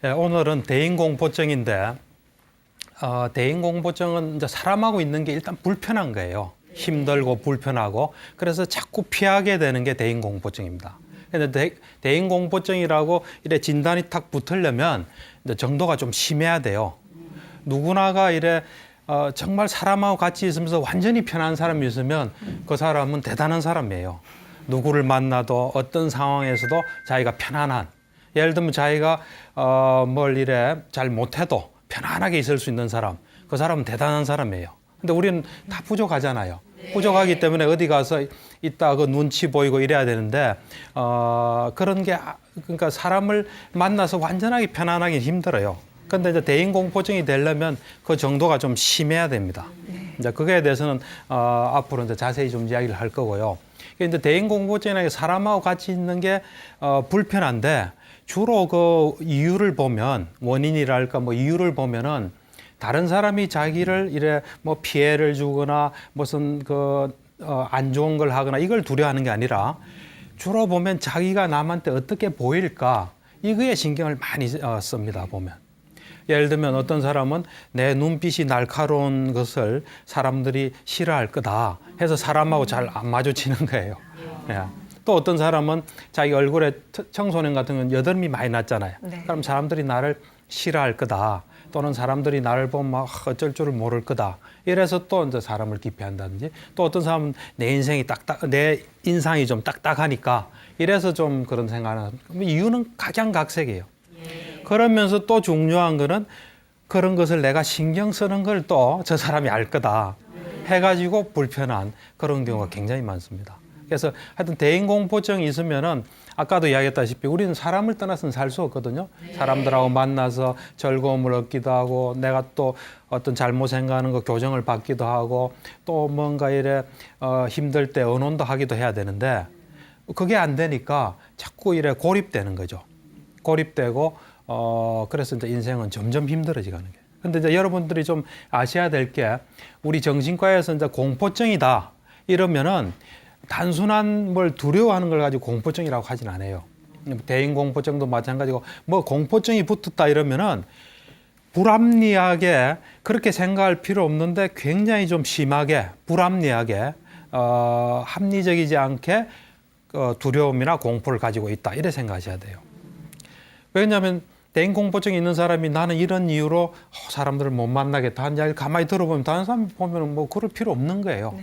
예, 오늘은 대인공포증인데 대인공포증은 이제 사람하고 있는 게 일단 불편한 거예요. 힘들고 불편하고 그래서 자꾸 피하게 되는 게 대인공포증입니다. 근데 대인공포증이라고 이래 진단이 탁 붙으려면 이제 정도가 좀 심해야 돼요. 누구나가 이래 정말 사람하고 같이 있으면서 완전히 편한 사람이 있으면 그 사람은 대단한 사람이에요. 누구를 만나도 어떤 상황에서도 자기가 편안한, 예를 들면 자기가 뭘 이래 잘 못해도 편안하게 있을 수 있는 사람, 그 사람은 대단한 사람이에요. 근데 우리는 다 부족하잖아요. 부족하기 때문에 어디 가서 있다 그 눈치 보이고 이래야 되는데 그런 게 그러니까 사람을 만나서 완전하게 편안하기 힘들어요. 근데 이제 대인공포증이 되려면 그 정도가 좀 심해야 됩니다. 이제 그거에 대해서는 앞으로 이제 자세히 좀 이야기를 할 거고요. 이제 대인공포증이라는 게 사람하고 같이 있는 게 불편한데 주로 그 이유를 보면 원인이랄까 뭐 이유를 보면은 다른 사람이 자기를 이래 뭐 피해를 주거나 무슨 안 좋은 걸 하거나 이걸 두려워하는 게 아니라 주로 보면 자기가 남한테 어떻게 보일까 이거에 신경을 많이 씁니다 보면. 예를 들면 어떤 사람은 내 눈빛이 날카로운 것을 사람들이 싫어할 거다 해서 사람하고 잘 안 마주치는 거예요. 예. 또 어떤 사람은 자기 얼굴에 청소년 같은 건 여드름이 많이 났잖아요. 네. 그럼 사람들이 나를 싫어할 거다. 또는 사람들이 나를 보면 막 어쩔 줄을 모를 거다. 이래서 또 이제 사람을 기피한다든지 또 어떤 사람은 내 인상이 좀 딱딱하니까 이래서 좀 그런 생각을 하는 이유는 각양각색이에요. 그러면서 또 중요한 거는 그런 것을 내가 신경 쓰는 걸 또 저 사람이 알 거다 해가지고 불편한 그런 경우가 굉장히 많습니다. 그래서 하여튼 대인공포증이 있으면은 아까도 이야기했다시피 우리는 사람을 떠나서는 살 수 없거든요. 사람들하고 만나서 즐거움을 얻기도 하고 내가 또 어떤 잘못 생각하는 거 교정을 받기도 하고 또 뭔가 이래 힘들 때 의논도 하기도 해야 되는데 그게 안 되니까 자꾸 이래 고립되는 거죠. 고립되고 그래서 이제 인생은 점점 힘들어지가는 게. 근데 이제 여러분들이 좀 아셔야 될 게 우리 정신과에서 이제 공포증이다 이러면은 단순한 뭘 두려워하는 걸 가지고 공포증이라고 하진 않아요. 대인공포증도 마찬가지고 뭐 공포증이 붙었다 이러면은 불합리하게 그렇게 생각할 필요 없는데 굉장히 좀 심하게 불합리하게 합리적이지 않게 두려움이나 공포를 가지고 있다 이래 생각하셔야 돼요. 왜냐하면 대인공포증이 있는 사람이 나는 이런 이유로 사람들을 못 만나겠다 하는 이야기를 가만히 들어보면 다른 사람 보면 뭐 그럴 필요 없는 거예요.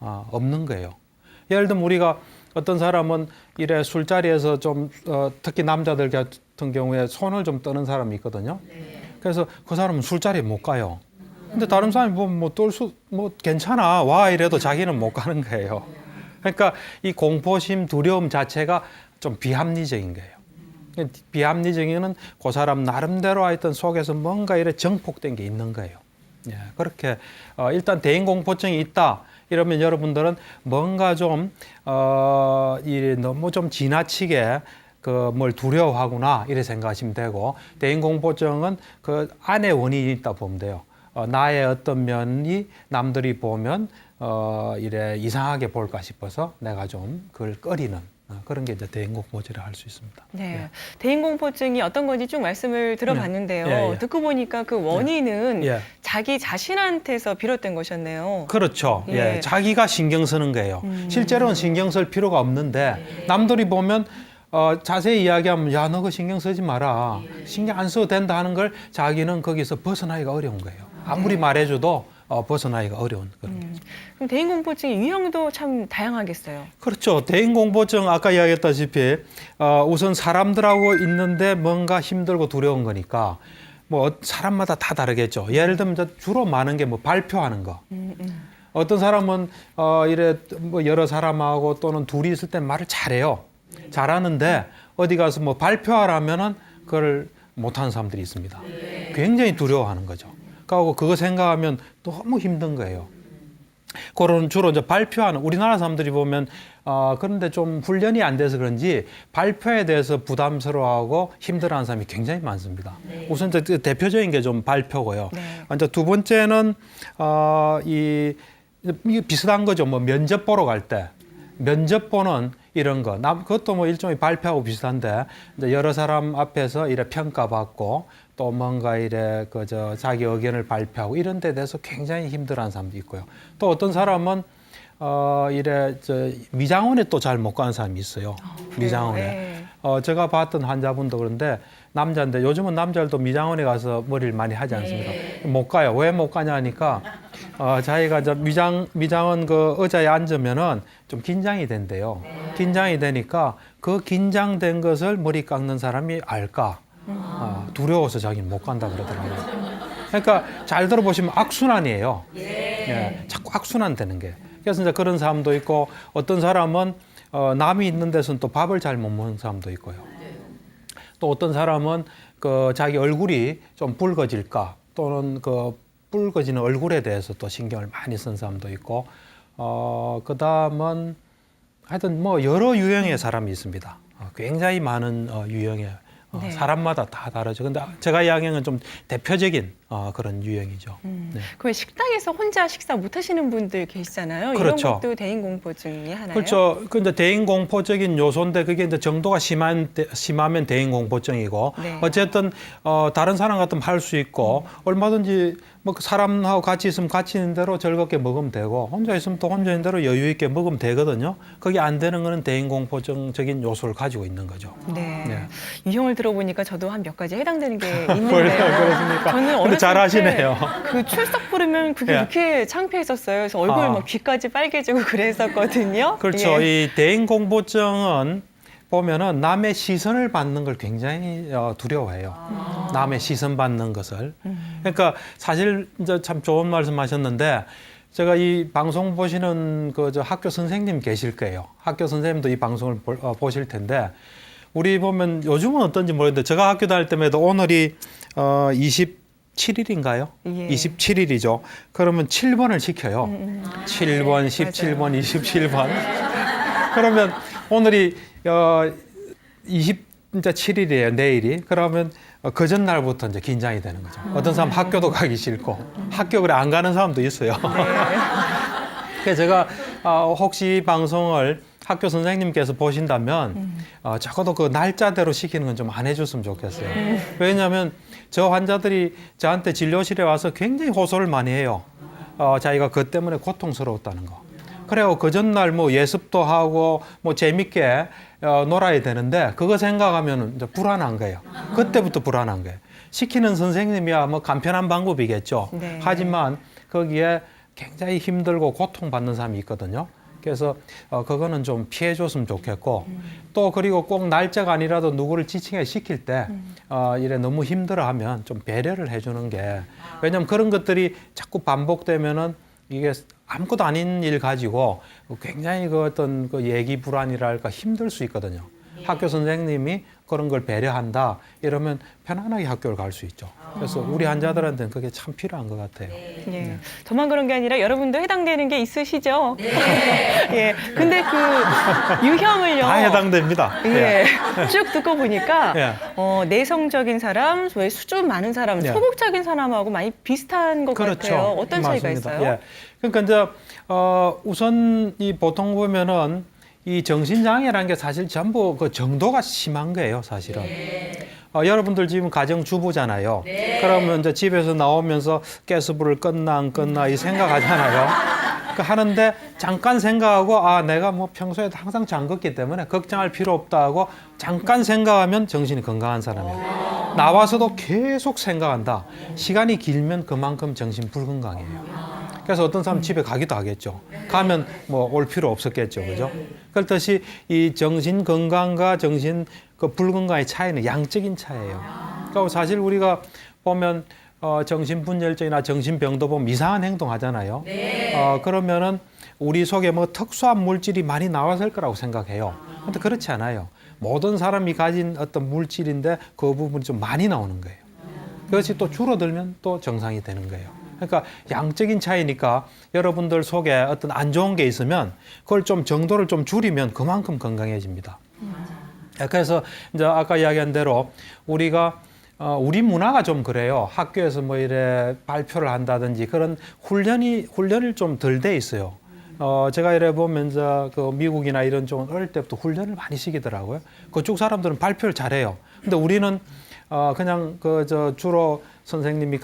없는 거예요. 예를 들면 우리가 어떤 사람은 이래 술자리에서 좀 특히 남자들 같은 경우에 손을 좀 떠는 사람이 있거든요. 그래서 그 사람은 술자리에 못 가요. 근데 다른 사람이 뭐 괜찮아 와 이래도 자기는 못 가는 거예요. 그러니까 이 공포심 두려움 자체가 좀 비합리적인 거예요. 비합리적인 건 그 사람 나름대로 하여튼 속에서 뭔가 이래 정폭된 게 있는 거예요. 예, 그렇게 일단 대인공포증이 있다 이러면 여러분들은 뭔가 좀 너무 좀 지나치게 뭘 두려워하구나 이렇게 생각하시면 되고 대인공포증은 그 안에 원인이 있다 보면 돼요. 나의 어떤 면이 남들이 보면 이래 이상하게 볼까 싶어서 내가 좀 그걸 꺼리는 그런 게 이제 대인공포증이라고 할 수 있습니다. 네, 대인공포증이 어떤 건지 쭉 말씀을 들어봤는데요. 듣고 보니까 그 원인은 자기 자신한테서 비롯된 것이었네요. 그렇죠. 예, 자기가 신경 쓰는 거예요. 실제로는 신경 쓸 필요가 없는데 남들이 보면 자세히 이야기하면 야, 너 그 신경 쓰지 마라. 신경 안 써도 된다 하는 걸 자기는 거기서 벗어나기가 어려운 거예요. 아무리 말해줘도 벗어나기가 어려운 거예요. 그럼 대인공포증의 유형도 참 다양하겠어요. 그렇죠. 대인공포증 아까 이야기했다시피 우선 사람들하고 있는데 뭔가 힘들고 두려운 거니까 뭐 사람마다 다 다르겠죠. 예를 들면 주로 많은 게 뭐 발표하는 거. 어떤 사람은 이래 뭐 여러 사람하고 또는 둘이 있을 때 말을 잘해요. 잘하는데 어디 가서 뭐 발표하라면은 그걸 못하는 사람들이 있습니다. 굉장히 두려워하는 거죠. 그거 생각하면 너무 힘든 거예요. 그런 주로 이제 발표하는 우리나라 사람들이 보면 그런데 좀 훈련이 안 돼서 그런지 발표에 대해서 부담스러워하고 힘들어하는 사람이 굉장히 많습니다. 우선 이제 대표적인 게 좀 발표고요. 이제 두 번째는 이게 비슷한 거죠. 뭐 면접 보러 갈 때 면접 보는 이런 거. 그것도 뭐 일종의 발표하고 비슷한데 이제 여러 사람 앞에서 이래 평가받고 또 뭔가 이래 자기 의견을 발표하고 이런 데 대해서 굉장히 힘들어하는 사람도 있고요. 또 어떤 사람은 미장원에 또 잘 못 가는 사람이 있어요. 미장원에. 네. 제가 봤던 환자분도 그런데 남자인데 요즘은 남자들도 미장원에 가서 머리를 많이 하지 않습니까? 못 가요. 왜 못 가냐 하니까 자기가 미장원 그 의자에 앉으면은 좀 긴장이 된대요. 긴장이 되니까 그 긴장된 것을 머리 깎는 사람이 알까? 두려워서 자기는 못 간다 그러더라고요. 그러니까 잘 들어보시면 악순환이에요. 예, 자꾸 악순환 되는 게. 그래서 이제 그런 사람도 있고 어떤 사람은 남이 있는 데서는 또 밥을 잘 못 먹는 사람도 있고요. 또 어떤 사람은 자기 얼굴이 좀 붉어질까 또는 붉어지는 얼굴에 대해서 또 신경을 많이 쓴 사람도 있고 그 다음은 하여튼 뭐 여러 유형의 사람이 있습니다. 굉장히 많은 유형의 네. 사람마다 다 다르죠. 근데 제가 이야기하는 좀 대표적인 그런 유형이죠. 네. 그럼 식당에서 혼자 식사 못 하시는 분들 계시잖아요. 그렇죠. 이런 것도 대인공포증이 하나요? 그렇죠. 근데 대인공포적인 요소인데 그게 이제 정도가 심하면 대인공포증이고 네. 어쨌든 다른 사람 같으면 할 수 있고 얼마든지 뭐 사람하고 같이 있으면 같이 있는 대로 즐겁게 먹으면 되고 혼자 있으면 또 혼자 있는 대로 여유 있게 먹으면 되거든요. 그게 안 되는 거는 대인공포증적인 요소를 가지고 있는 거죠. 네. 네. 유형을 들어보니까 저도 한 몇 가지 해당되는 게 그렇습니까? 있는데요. 저는 어렸을 잘 하시네요. 때 그 출석 부르면 그게 예. 이렇게 창피했었어요. 그래서 얼굴 막 귀까지 빨개지고 그랬었거든요. 그렇죠. 예. 이 대인공포증은 보면은 남의 시선을 받는 걸 굉장히 두려워해요. 남의 시선 받는 것을. 그러니까 사실 이제 참 좋은 말씀하셨는데 제가 이 방송 보시는 저 학교 선생님 계실 거예요. 학교 선생님도 이 방송을 보실 텐데 우리 보면 요즘은 어떤지 모르겠는데 제가 학교 다닐 때에도 오늘이 27일인가요? 예. 27일이죠. 그러면 7번을 시켜요. 7번, 17번, 27번. 그러면 오늘이 27일이에요, 내일이. 그러면 그 전날부터 이제 긴장이 되는 거죠. 어떤 사람 학교도 가기 싫고 학교 그래 안 가는 사람도 있어요. 그래서 제가 혹시 이 방송을 학교 선생님께서 보신다면 적어도 그 날짜대로 시키는 건 좀 안 해줬으면 좋겠어요. 왜냐하면 저 환자들이 저한테 진료실에 와서 굉장히 호소를 많이 해요. 자기가 그것 때문에 고통스러웠다는 거. 그래요. 그 전날 뭐 예습도 하고 뭐 재밌게 놀아야 되는데 그거 생각하면 이제 불안한 거예요. 그때부터 불안한 거예요. 시키는 선생님이야 뭐 간편한 방법이겠죠. 네. 하지만 거기에 굉장히 힘들고 고통받는 사람이 있거든요. 그래서 그거는 좀 피해줬으면 좋겠고 또 그리고 꼭 날짜가 아니라도 누구를 지칭해 시킬 때 이래 너무 힘들어하면 좀 배려를 해주는 게 왜냐하면 그런 것들이 자꾸 반복되면은 이게 아무것도 아닌 일 가지고 굉장히 그 어떤 그 얘기 불안이랄까 힘들 수 있거든요. 학교 선생님이 그런 걸 배려한다 이러면 편안하게 학교를 갈 수 있죠. 그래서 우리 환자들한테는 그게 참 필요한 것 같아요. 예. 저만 그런 게 아니라 여러분도 해당되는 게 있으시죠? 네. 예. 근데 그 유형을요. 다 해당됩니다. 예. 쭉 듣고 보니까 예. 내성적인 사람, 왜 수준 많은 사람, 예. 소극적인 사람하고 많이 비슷한 것 그렇죠. 같아요. 어떤 차이가 맞습니다. 있어요? 예. 그러니까 이제 우선 이 보통 보면은 이 정신장애라는 게 사실 전부 그 정도가 심한 거예요, 사실은. 여러분들 지금 가정주부잖아요. 그러면 이제 집에서 나오면서 가스불을 껐나 안 껐나 이 생각하잖아요. 하는데 잠깐 생각하고 내가 뭐 평소에 항상 잠궜기 때문에 걱정할 필요 없다 하고 잠깐 생각하면 정신이 건강한 사람이에요. 나와서도 계속 생각한다. 시간이 길면 그만큼 정신 불건강해요. 그래서 어떤 사람 집에 가기도 하겠죠. 가면 뭐 올 필요 없었겠죠. 그죠? 그렇듯이 이 정신 건강과 정신 그 불건강의 차이는 양적인 차이예요. 그러니까 사실 우리가 보면 정신분열증이나 정신병도 보면 이상한 행동 하잖아요. 그러면은 우리 속에 뭐 특수한 물질이 많이 나왔을 거라고 생각해요. 근데 그렇지 않아요. 모든 사람이 가진 어떤 물질인데 그 부분이 좀 많이 나오는 거예요. 그것이 또 줄어들면 또 정상이 되는 거예요. 그러니까 양적인 차이니까 여러분들 속에 어떤 안 좋은 게 있으면 그걸 좀 정도를 좀 줄이면 그만큼 건강해집니다. 그래서 이제 아까 이야기한 대로 우리가 우리 문화가 좀 그래요. 학교에서 뭐 이래 발표를 한다든지 그런 훈련을 좀 덜 돼 있어요. 제가 이래 보면 그 미국이나 이런 쪽은 어릴 때부터 훈련을 많이 시키더라고요. 그쪽 사람들은 발표를 잘해요. 근데 우리는 그냥 주로 선생님이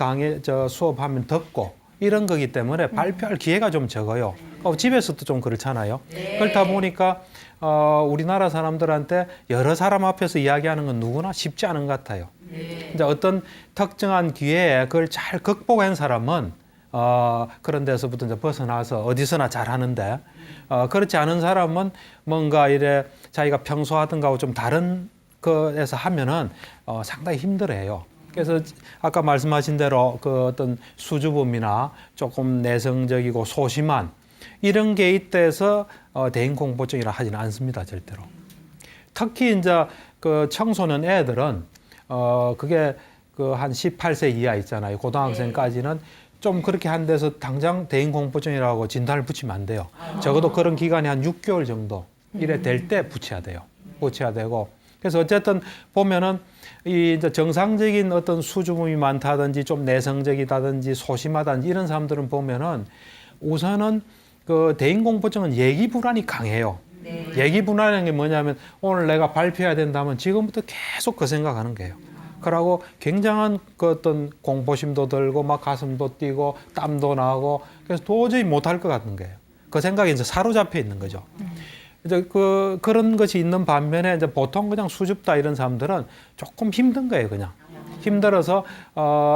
수업하면 듣고 이런 거기 때문에 발표할 기회가 좀 적어요. 집에서도 좀 그렇잖아요. 그렇다 보니까 우리나라 사람들한테 여러 사람 앞에서 이야기하는 건 누구나 쉽지 않은 것 같아요. 이제 어떤 특정한 기회에 그걸 잘 극복한 사람은 그런 데서부터 이제 벗어나서 어디서나 잘하는데 그렇지 않은 사람은 뭔가 이래 자기가 평소 하던 거하고 좀 다른 거에서 하면은 상당히 힘들어해요. 그래서 아까 말씀하신 대로 그 어떤 수줍음이나 조금 내성적이고 소심한 이런 게 있대서 대인 공포증이라 하지는 않습니다, 절대로. 특히 이제 그 청소년 애들은 그게 그 한 18세 이하 있잖아요. 고등학생까지는 좀 그렇게 한 데서 당장 대인 공포증이라고 진단을 붙이면 안 돼요. 적어도 그런 기간이 한 6개월 정도 이래 될 때 붙여야 돼요. 붙여야 되고. 그래서 어쨌든 보면은 이 이제 정상적인 어떤 수줍음이 많다든지 좀 내성적이다든지 소심하다든지 이런 사람들은 보면은 우선은 그 대인 공포증은 예기 불안이 강해요. 예기 불안이라는 게 뭐냐면 오늘 내가 발표해야 된다면 지금부터 계속 그 생각하는 거예요. 그러고 굉장한 그 어떤 공포심도 들고 막 가슴도 뛰고 땀도 나고 그래서 도저히 못할 것 같은 거예요. 그 생각에 이제 사로잡혀 있는 거죠. 이제 그런 것이 있는 반면에 이제 보통 그냥 수줍다 이런 사람들은 조금 힘든 거예요, 그냥. 힘들어서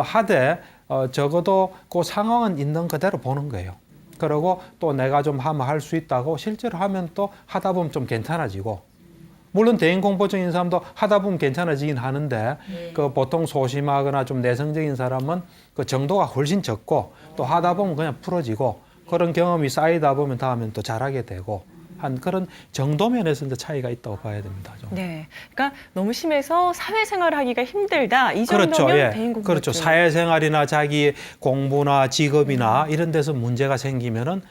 하되 적어도 그 상황은 있는 그대로 보는 거예요. 그리고 또 내가 좀 하면 할 수 있다고 실제로 하면 또 하다 보면 좀 괜찮아지고 물론 대인 공포증인 사람도 하다 보면 괜찮아지긴 하는데 그 보통 소심하거나 좀 내성적인 사람은 그 정도가 훨씬 적고 또 하다 보면 그냥 풀어지고 그런 경험이 쌓이다 보면 다음엔 또 잘하게 되고 한 그런 정도 면에서 이제 차이가 있다고 봐야 됩니다. 좀. 네, 그러니까 너무 심해서 사회생활을 하기가 힘들다. 이 정도면 그렇죠. 예. 대인 공포증. 그렇죠. 사회생활이나 자기 공부나 직업이나 이런 데서 문제가 생기면은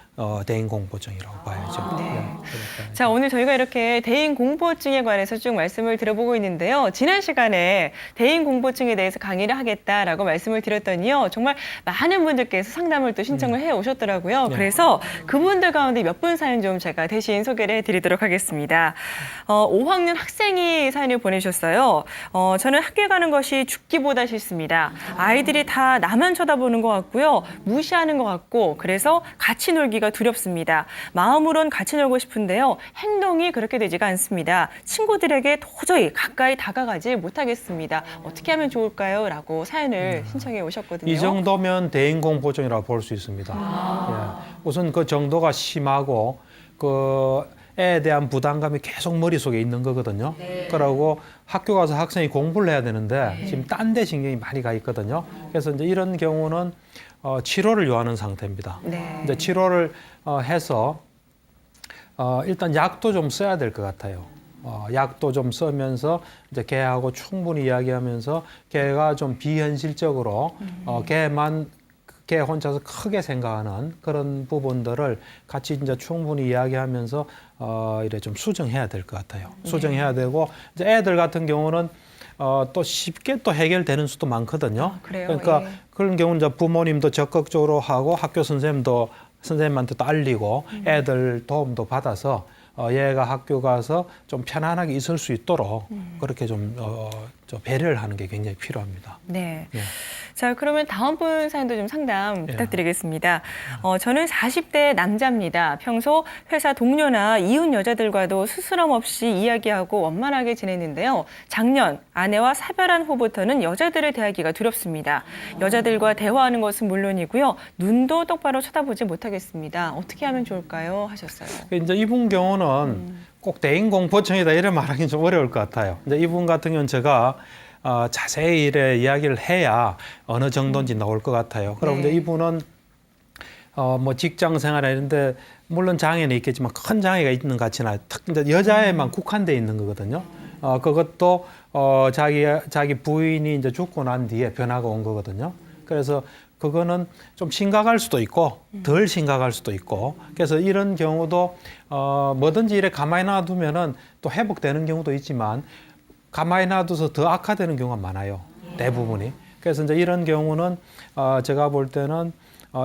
대인 공포증이라고 봐야죠. 네. 예. 자, 오늘 저희가 이렇게 대인 공포증에 관해서 쭉 말씀을 들어보고 있는데요. 지난 시간에 대인 공포증에 대해서 강의를 하겠다라고 말씀을 드렸더니요. 정말 많은 분들께서 상담을 또 신청을 해 오셨더라고요. 네. 그래서 그분들 가운데 몇 분 사연 좀 제가 대신 소개를 해드리도록 하겠습니다. 5학년 학생이 사연을 보내주셨어요. 저는 학교에 가는 것이 죽기보다 싫습니다. 아이들이 다 나만 쳐다보는 것 같고요. 무시하는 것 같고 그래서 같이 놀기가 두렵습니다. 마음으론 같이 놀고 싶은데요. 행동이 그렇게 되지가 않습니다. 친구들에게 도저히 가까이 다가가지 못하겠습니다. 어떻게 하면 좋을까요? 라고 사연을 신청해 오셨거든요. 이 정도면 대인 공포증이라고 볼 수 있습니다. 예. 우선 그 정도가 심하고 그 애에 대한 부담감이 계속 머릿속에 있는 거거든요. 그러고 학교 가서 학생이 공부를 해야 되는데 지금 딴 데 신경이 많이 가 있거든요. 그래서 이제 이런 경우는 치료를 요하는 상태입니다. 네. 이제 치료를 해서 일단 약도 좀 써야 될 것 같아요. 약도 좀 쓰면서 이제 걔하고 충분히 이야기하면서 걔가 좀 비현실적으로 걔 혼자서 크게 생각하는 그런 부분들을 같이 이제 충분히 이야기하면서 이래 좀 수정해야 될 것 같아요. 수정해야 되고 이제 애들 같은 경우는 또 쉽게 또 해결되는 수도 많거든요. 그래요? 그러니까 예. 그런 경우는 이제 부모님도 적극적으로 하고 학교 선생님한테도 알리고 애들 도움도 받아서 얘가 학교 가서 좀 편안하게 있을 수 있도록 그렇게 좀 배려를 하는 게 굉장히 필요합니다. 네. 예. 자, 그러면 다음 분 사연도 좀 상담 부탁드리겠습니다. 저는 40대 남자입니다. 평소 회사 동료나 이웃 여자들과도 스스럼 없이 이야기하고 원만하게 지냈는데요. 작년 아내와 사별한 후부터는 여자들을 대하기가 두렵습니다. 여자들과 대화하는 것은 물론이고요. 눈도 똑바로 쳐다보지 못하겠습니다. 어떻게 하면 좋을까요? 하셨어요. 이제 이분 경우는 꼭 대인 공포증이다 이런 말하기 좀 어려울 것 같아요. 이제 이분 같은 경우는 제가 자세히 이래 이야기를 해야 어느 정도인지 나올 것 같아요. 그럼 이제 이분은 뭐 직장 생활에 있는데 물론 장애는 있겠지만 큰 장애가 있는 것 같지는 않아요. 이제 여자에만 국한돼 있는 거거든요. 그것도 자기 부인이 이제 죽고 난 뒤에 변화가 온 거거든요. 그래서 그거는 좀 심각할 수도 있고 덜 심각할 수도 있고 그래서 이런 경우도 뭐든지 이래 가만히 놔두면은 또 회복되는 경우도 있지만 가만히 놔둬서 더 악화되는 경우가 많아요. 대부분이. 그래서 이제 이런 경우는 제가 볼 때는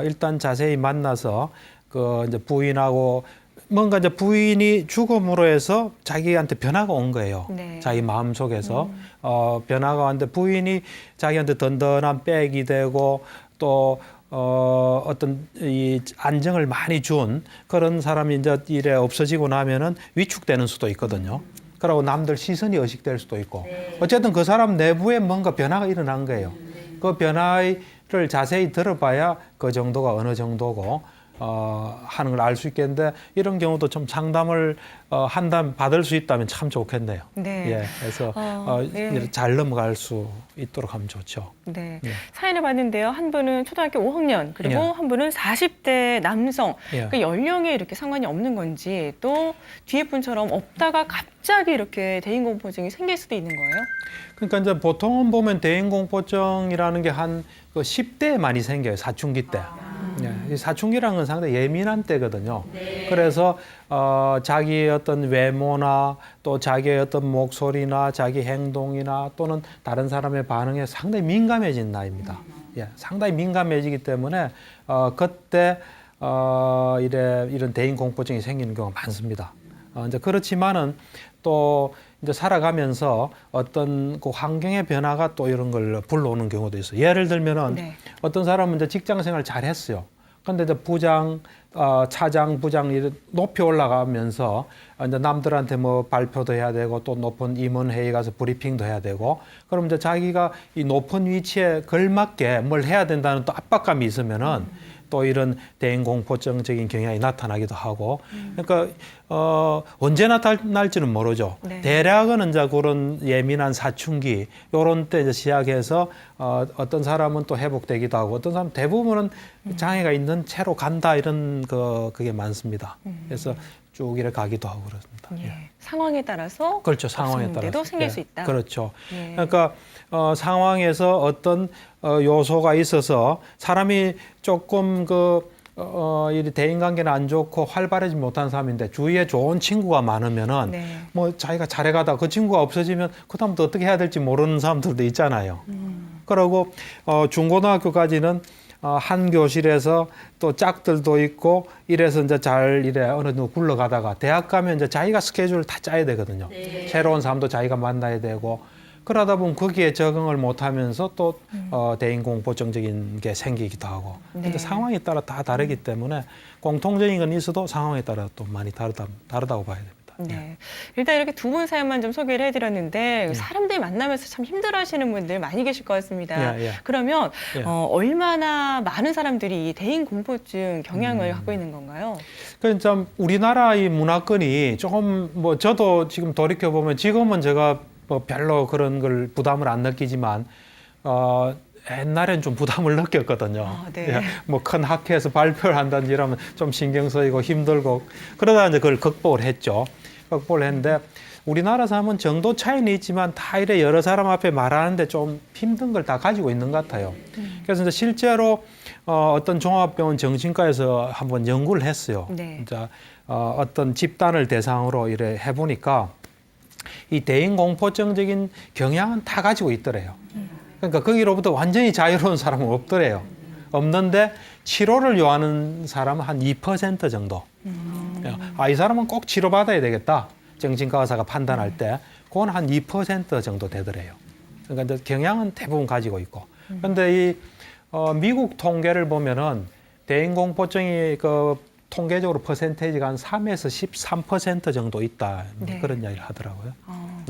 일단 자세히 만나서 그 이제 부인하고 뭔가 이제 부인이 죽음으로 해서 자기한테 변화가 온 거예요. 네. 자기 마음 속에서 변화가 왔는데 부인이 자기한테 든든한 백이 되고 또 어떤 이 안정을 많이 준 그런 사람이 이제 일에 없어지고 나면은 위축되는 수도 있거든요. 그리고 남들 시선이 의식될 수도 있고 어쨌든 그 사람 내부에 뭔가 변화가 일어난 거예요. 그 변화를 자세히 들어봐야 그 정도가 어느 정도고 하는 걸 알 수 있겠는데 이런 경우도 좀 상담을 한담 받을 수 있다면 참 좋겠네요. 네. 예, 그래서 네. 잘 넘어갈 수 있도록 하면 좋죠. 네. 예. 사연을 봤는데요. 한 분은 초등학교 5학년, 그리고 예. 한 분은 40대 남성. 예. 그 연령에 이렇게 상관이 없는 건지 또 뒤에 분처럼 없다가 갑자기 이렇게 대인공포증이 생길 수도 있는 거예요? 그러니까 이제 보통은 보면 대인공포증이라는 게 한 10대에 많이 생겨요. 사춘기 때. 이 사춘기라는 건 상당히 예민한 때거든요. 그래서 자기의 어떤 외모나 또 자기의 어떤 목소리나 자기 행동이나 또는 다른 사람의 반응에 상당히 민감해진 나이입니다. 예, 상당히 민감해지기 때문에 그때 이런 대인공포증이 생기는 경우가 많습니다. 이제 그렇지만은 또 이제 살아가면서 어떤 그 환경의 변화가 또 이런 걸 불러오는 경우도 있어요. 예를 들면은 네. 어떤 사람은 이제 직장 생활 잘 했어요. 근데 이제 부장, 차장, 부장 이렇게 높이 올라가면서 이제 남들한테 뭐 발표도 해야 되고 또 높은 임원회의 가서 브리핑도 해야 되고 그럼 이제 자기가 이 높은 위치에 걸맞게 뭘 해야 된다는 또 압박감이 있으면은 또 이런 대인공포증적인 경향이 나타나기도 하고 그러니까 언제 나타날지는 모르죠. 네. 대략은 이제 그런 예민한 사춘기 요런 때 이제 시작해서 어떤 사람은 또 회복되기도 하고 어떤 사람 대부분은 장애가 있는 채로 간다 이런 그게 많습니다. 그래서 쭉 이렇게 가기도 하고 그렇습니다. 예. 예. 상황에 따라서 그렇죠. 상황에 없었는데도 따라서 생길 예. 수 있다. 그렇죠. 예. 그러니까 상황에서 어떤 요소가 있어서 사람이 조금 이 대인관계는 안 좋고 활발하지 못한 사람인데 주위에 좋은 친구가 많으면은 네. 뭐 자기가 잘해가다 그 친구가 없어지면 그다음부터 어떻게 해야 될지 모르는 사람들도 있잖아요. 그리고 중고등학교까지는 한 교실에서 또 짝들도 있고 이래서 이제 잘 이래 어느 정도 굴러가다가 대학 가면 이제 자기가 스케줄을 다 짜야 되거든요. 새로운 사람도 자기가 만나야 되고 그러다 보면 거기에 적응을 못하면서 또 대인공포증적인 게 생기기도 하고 근데 네. 상황에 따라 다 다르기 때문에 공통적인 건 있어도 상황에 따라 또 많이 다르다고 봐야 됩니다. 네. 일단 이렇게 두 분 사연만 좀 소개를 해드렸는데 예. 사람들이 만나면서 참 힘들어하시는 분들 많이 계실 것 같습니다. 예, 예. 그러면 예. 얼마나 많은 사람들이 이 대인공포증 경향을 갖고 있는 건가요? 그 참 우리나라 이 문화권이 조금 뭐 저도 지금 돌이켜 보면 지금은 제가 뭐 별로 그런 걸 부담을 안 느끼지만 옛날엔 좀 부담을 느꼈거든요. 네. 예, 뭐 큰 학회에서 발표를 한다든지 이러면 좀 신경 쓰이고 힘들고 그러다 이제 그걸 극복을 했죠. 극복을 했는데 우리나라 사람은 정도 차이는 있지만 다 이래 여러 사람 앞에 말하는데 좀 힘든 걸 다 가지고 있는 것 같아요. 그래서 이제 실제로 어떤 종합병원 정신과에서 한번 연구를 했어요. 네. 이제 어떤 집단을 대상으로 이래 해보니까 이 대인공포증적인 경향은 다 가지고 있더래요. 그러니까 거기로부터 완전히 자유로운 사람은 없더래요. 없는데 치료를 요하는 사람은 한 2% 정도. 이 사람은 꼭 치료받아야 되겠다. 정신과 의사가 판단할 때 그건 한 2% 정도 되더래요. 그러니까 이제 경향은 대부분 가지고 있고. 그런데 이 미국 통계를 보면은 대인공포증이 통계적으로 퍼센테이지가 한 3에서 13% 정도 있다. 네. 그런 이야기를 하더라고요.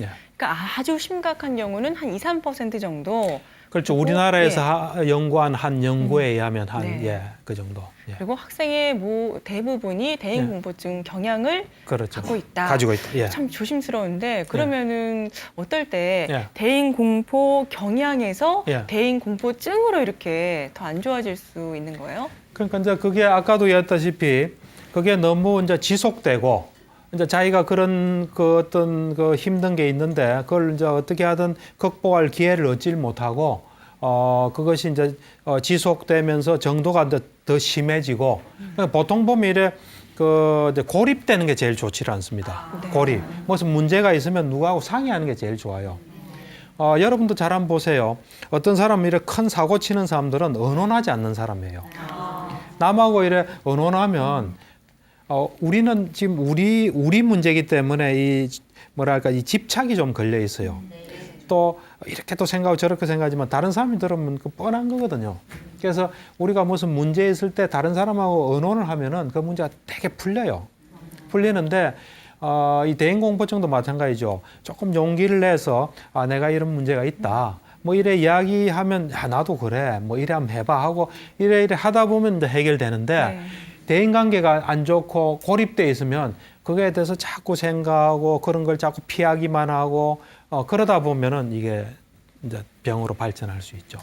예. 그러니까 아주 심각한 경우는 한 2, 3% 정도. 그렇죠. 그리고, 우리나라에서 연구한 한 연구에 의하면 한 네. 그 정도. 예. 그리고 학생의 대부분이 대인공포증 경향을 그렇죠. 갖고 있다. 가지고 있다. 예. 참 조심스러운데 그러면은 어떨 때 예. 대인공포 경향에서 예. 대인공포증으로 이렇게 더 안 좋아질 수 있는 거예요? 그러니까 이제 그게 아까도 얘기했다시피 그게 너무 이제 지속되고 이제 자기가 그런 어떤 힘든 게 있는데 그걸 이제 어떻게 하든 극복할 기회를 얻질 못하고 그것이 이제 지속되면서 정도가 더 심해지고 그러니까 보통 보면 이래 이제 고립되는 게 제일 좋지 않습니다. 네. 고립. 무슨 문제가 있으면 누구하고 상의하는 게 제일 좋아요. 여러분도 잘 한번 보세요. 어떤 사람 이렇게 큰 사고 치는 사람들은 언론하지 않는 사람이에요. 남하고 이래 의논하면 우리는 지금 우리 문제이기 때문에 이 뭐랄까 이 집착이 좀 걸려 있어요. 또 이렇게 또 생각하고 저렇게 생각하지만 다른 사람이 들으면 그 뻔한 거거든요. 그래서 우리가 무슨 문제 있을 때 다른 사람하고 의논을 하면은 그 문제가 되게 풀려요. 풀리는데 이 대인공포증도 마찬가지죠. 조금 용기를 내서 내가 이런 문제가 있다. 뭐 이래 이야기하면 나도 그래. 뭐 이래 한번 해봐 하고 이래 하다 보면 이제 해결되는데 네. 대인관계가 안 좋고 고립돼 있으면 그거에 대해서 자꾸 생각하고 그런 걸 자꾸 피하기만 하고 그러다 보면은 이게 이제 병으로 발전할 수 있죠.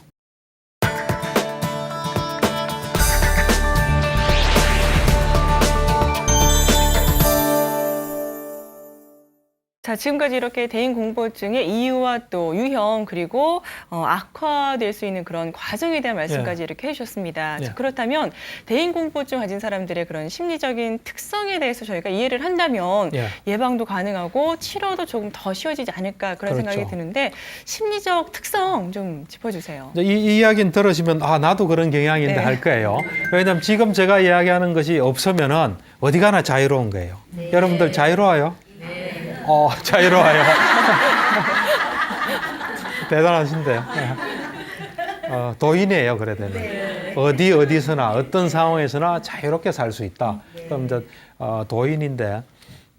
자, 지금까지 이렇게 대인공포증의 이유와 또 유형 그리고 악화될 수 있는 그런 과정에 대한 말씀까지 이렇게 해주셨습니다. 자, 그렇다면 대인공포증 가진 사람들의 그런 심리적인 특성에 대해서 저희가 이해를 한다면 예방도 가능하고 치료도 조금 더 쉬워지지 않을까 그런 생각이 드는데 심리적 특성 좀 짚어주세요. 이 이야기는 들으시면 나도 그런 경향인데 할 거예요. 왜냐하면 지금 제가 이야기하는 것이 없으면은 어디 가나 자유로운 거예요. 여러분들 자유로워요? 자유로워요. 대단하신데요. 도인이에요, 그래 되면. 어디서나 어떤 상황에서나 자유롭게 살 수 있다. 그럼 이제 도인인데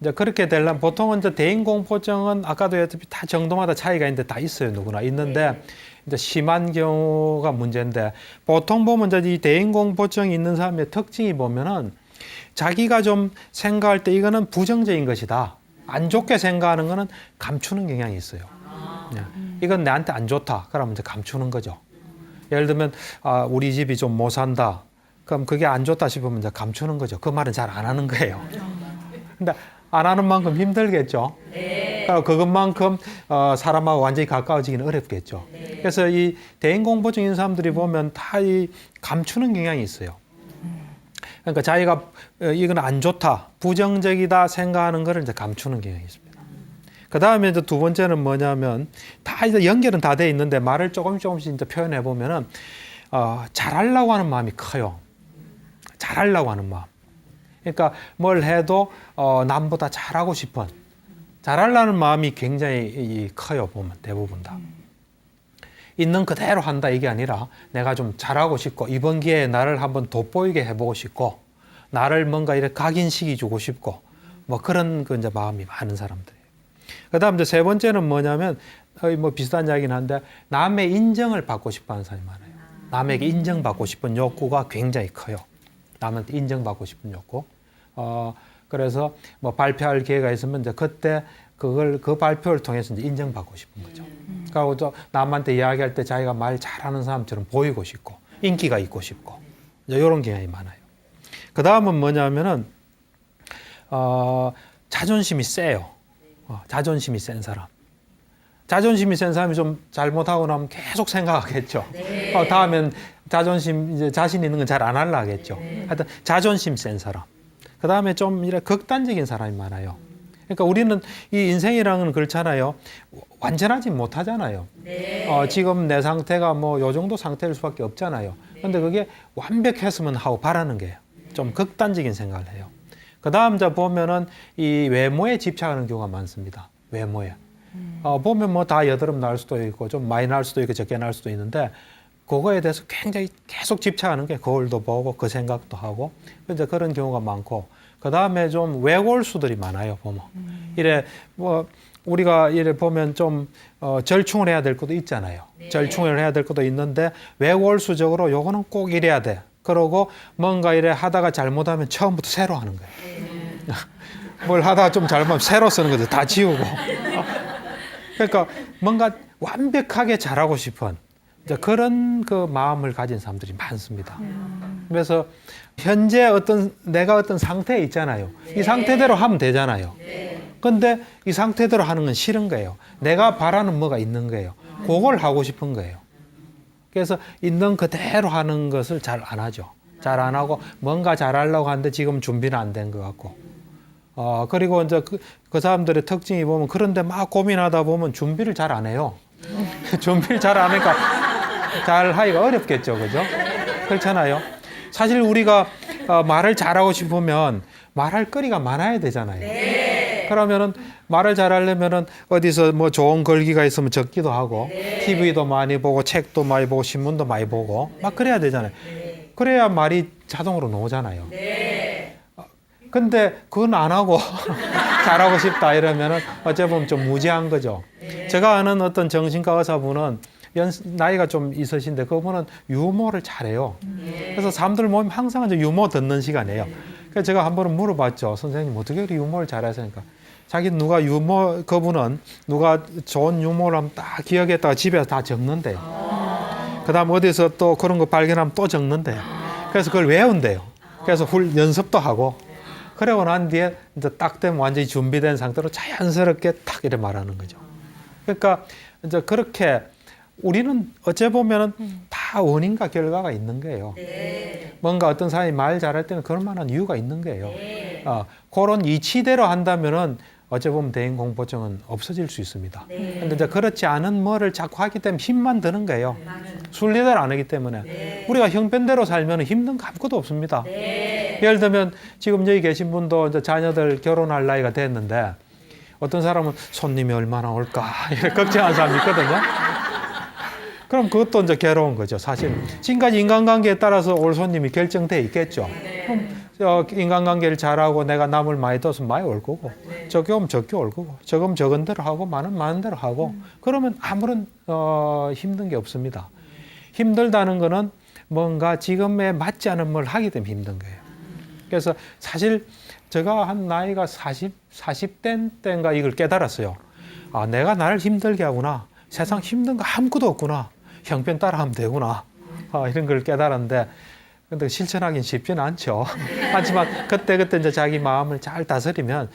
이제 그렇게 되려면 보통은 이제 대인공포증은 아까도 했듯이 다 정도마다 차이가 있는데 다 있어요, 누구나 있는데 이제 심한 경우가 문제인데 보통 보면 이제 이 대인공포증이 있는 사람의 특징이 보면은 자기가 좀 생각할 때 이거는 부정적인 것이다. 안 좋게 생각하는 거는 감추는 경향이 있어요. 이건 나한테 안 좋다. 그러면 이제 감추는 거죠. 예를 들면 우리 집이 좀 못 산다. 그럼 그게 안 좋다 싶으면 이제 감추는 거죠. 그 말은 잘 안 하는 거예요. 근데 안 하는 만큼 힘들겠죠. 그리고 그것만큼 사람하고 완전히 가까워지기는 어렵겠죠. 그래서 이 대인공포증 있는 사람들이 보면 다 이 감추는 경향이 있어요. 그러니까 자기가 이건 안 좋다, 부정적이다 생각하는 거를 이제 감추는 경향이 있습니다. 그 다음에 이제 두 번째는 뭐냐면 다 이제 연결은 다 돼 있는데 말을 조금씩 이제 표현해 보면은 잘하려고 하는 마음이 커요. 잘하려고 하는 마음. 그러니까 뭘 해도 남보다 잘하고 싶은 잘하려는 마음이 굉장히 커요. 보면 대부분 다. 있는 그대로 한다 이게 아니라 내가 좀 잘하고 싶고 이번 기회에 나를 한번 돋보이게 해보고 싶고 나를 뭔가 이렇게 각인시켜 주고 싶고 뭐 그런 그 이제 마음이 많은 사람들이에요. 그다음 이제 세 번째는 뭐냐면 거의 뭐 비슷한 이야기긴 한데 남의 인정을 받고 싶어하는 사람이 많아요. 남에게 인정받고 싶은 욕구가 굉장히 커요. 남한테 인정받고 싶은 욕구. 그래서 뭐 발표할 기회가 있으면 이제 그때 그 발표를 통해서 이제 인정받고 싶은 거죠. 그리고 또 남한테 이야기할 때 자기가 말 잘하는 사람처럼 보이고 싶고 인기가 있고 싶고 이런 경향이 많아요. 그 다음은 뭐냐면은 자존심이 세요. 자존심이 센 사람. 자존심이 센 사람이 좀 잘못하고 나면 계속 생각하겠죠. 다음엔 자존심 이제 자신 있는 건 잘 안 하려 하겠죠. 하여튼 자존심 센 사람. 그 다음에 좀 이래 극단적인 사람이 많아요. 그러니까 우리는 이 인생이라는 건 그렇잖아요. 완전하지 못하잖아요. 지금 내 상태가 뭐 요 정도 상태일 수밖에 없잖아요. 근데 그게 완벽했으면 하고 바라는 게요. 좀 극단적인 생각을 해요. 그 다음 자 보면은 이 외모에 집착하는 경우가 많습니다. 외모에. 보면 뭐 다 여드름 날 수도 있고 좀 많이 날 수도 있고 적게 날 수도 있는데 그거에 대해서 굉장히 계속 집착하는 게 거울도 보고 그 생각도 하고 이제 그런 경우가 많고 그 다음에 좀 외골수들이 많아요. 보면 이래 뭐 우리가 이래 보면 좀 절충을 해야 될 것도 있잖아요. 절충을 해야 될 것도 있는데 외골수적으로 요거는 꼭 이래야 돼. 그러고 뭔가 이래 하다가 잘못하면 처음부터 새로 하는 거예요. 뭘 하다가 좀 잘못하면 새로 쓰는 거죠. 다 지우고. 그러니까 뭔가 완벽하게 잘하고 싶은 이제 그런 그 마음을 가진 사람들이 많습니다. 그래서 현재 내가 어떤 상태에 있잖아요. 이 상태대로 하면 되잖아요. 근데 이 상태대로 하는 건 싫은 거예요. 내가 바라는 뭐가 있는 거예요. 그걸 하고 싶은 거예요. 그래서 있는 그대로 하는 것을 잘 안 하죠. 잘 안 하고 뭔가 잘하려고 하는데 지금 준비는 안 된 것 같고. 그리고 이제 그 사람들의 특징이 보면 그런데 막 고민하다 보면 준비를 잘 안 해요. 준비를 잘 안 하니까 잘 하기가 어렵겠죠. 그죠? 그렇잖아요. 사실 우리가 말을 잘하고 싶으면 말할 거리가 많아야 되잖아요. 그러면은 말을 잘하려면은 어디서 뭐 좋은 걸기가 있으면 적기도 하고 TV도 많이 보고 책도 많이 보고 신문도 많이 보고 막 그래야 되잖아요. 그래야 말이 자동으로 나오잖아요. 근데 그건 안 하고 잘하고 싶다 이러면은 어찌 보면 좀 무지한 거죠. 제가 아는 어떤 정신과 의사분은 나이가 좀 있으신데 그분은 유머를 잘해요. 그래서 사람들 모이면 항상 이제 유머 듣는 시간이에요. 그래서 제가 한 번은 물어봤죠. 선생님 어떻게 그렇게 유머를 잘하시니까 자기 누가 유머 그분은 누가 좋은 유머를 하면 딱 기억했다가 집에서 다 적는데요. 그다음 어디서 또 그런 거 발견하면 또 적는데요. 그래서 그걸 외운대요. 그래서 연습도 하고 그러고 난 뒤에 이제 딱 되면 완전히 준비된 상태로 자연스럽게 딱 이렇게 말하는 거죠. 그러니까 이제 그렇게 우리는 어째 보면은 다 원인과 결과가 있는 거예요. 뭔가 어떤 사람이 말 잘할 때는 그럴 만한 이유가 있는 거예요. 그런 이치대로 한다면은 어째 보면 대인공포증은 없어질 수 있습니다. 근데 이제 그렇지 않은 뭐를 자꾸 하기 때문에 힘만 드는 거예요. 순리대로 안 하기 때문에. 우리가 형편대로 살면 힘든 거 아무것도 없습니다. 예를 들면 지금 여기 계신 분도 이제 자녀들 결혼할 나이가 됐는데 어떤 사람은 손님이 얼마나 올까 이렇게 걱정하는 사람이 있거든요. 그럼 그것도 이제 괴로운 거죠, 사실. 지금까지 인간관계에 따라서 올 손님이 결정돼 있겠죠. 그럼 인간관계를 잘하고 내가 남을 많이 둬서 많이 올 거고, 적게 오면 적게 올 거고, 적으면 적은 대로 하고, 많은 대로 하고, 그러면 아무런 힘든 게 없습니다. 힘들다는 거는 뭔가 지금에 맞지 않은 걸 하기 때문에 힘든 거예요. 그래서 사실 제가 한 나이가 40대 때인가 이걸 깨달았어요. 아, 내가 나를 힘들게 하구나. 세상 힘든 거 아무것도 없구나. 형편 따라 하면 되구나. 이런 걸 깨달았는데, 근데 실천하기는 쉽지는 않죠. 하지만 그때 이제 자기 마음을 잘 다스리면,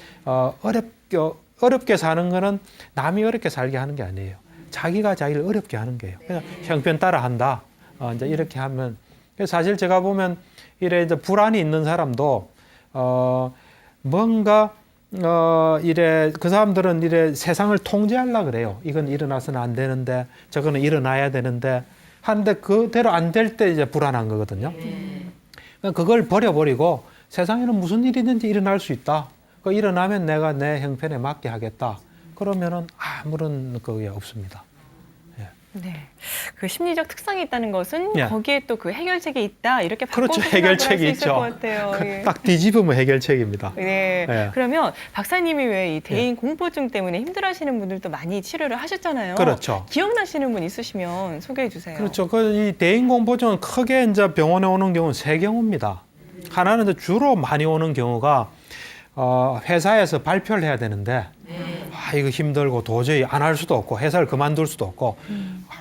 어렵게 사는 거는 남이 어렵게 살게 하는 게 아니에요. 자기가 자기를 어렵게 하는 거예요. 그냥 형편 따라 한다. 이제 이렇게 하면. 사실 제가 보면, 이래 이제 불안이 있는 사람도, 뭔가, 이래, 그 사람들은 이래 세상을 통제하려고 그래요. 이건 일어나서는 안 되는데, 저거는 일어나야 되는데, 하는데 그대로 안 될 때 이제 불안한 거거든요. 그걸 버려버리고 세상에는 무슨 일이든지 일어날 수 있다. 그 일어나면 내가 내 형편에 맞게 하겠다. 그러면은 아무런 그게 없습니다. 네, 그 심리적 특성이 있다는 것은 예. 거기에 또 그 해결책이 있다 이렇게 그렇죠. 바꿔서 해결책이 생각을 할수 있을 있죠. 것 같아요. 예. 딱 뒤집으면 해결책입니다. 네. 예. 그러면 박사님이 왜 이 대인 공포증 때문에 힘들어하시는 분들도 많이 치료를 하셨잖아요. 그렇죠. 기억나시는 분 있으시면 소개해 주세요. 그렇죠. 이 대인공포증은 크게 이제 병원에 오는 경우는 세 경우입니다. 하나는 이제 주로 많이 오는 경우가 회사에서 발표를 해야 되는데 이거 힘들고 도저히 안 할 수도 없고 회사를 그만둘 수도 없고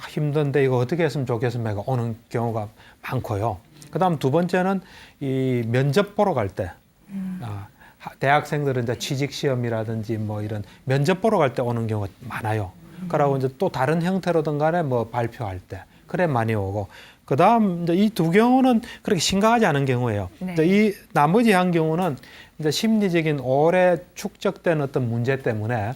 힘든데 이거 어떻게 했으면 좋겠습니까? 오는 경우가 많고요. 그다음 두 번째는 이 면접 보러 갈 때 대학생들은 이제 취직 시험이라든지 뭐 이런 면접 보러 갈 때 오는 경우가 많아요. 그러고 이제 또 다른 형태로든 간에 뭐 발표할 때 그래 많이 오고 그다음 이제 이 두 경우는 그렇게 심각하지 않은 경우예요. 네. 이제 이 나머지 한 경우는 이제 심리적인 오래 축적된 어떤 문제 때문에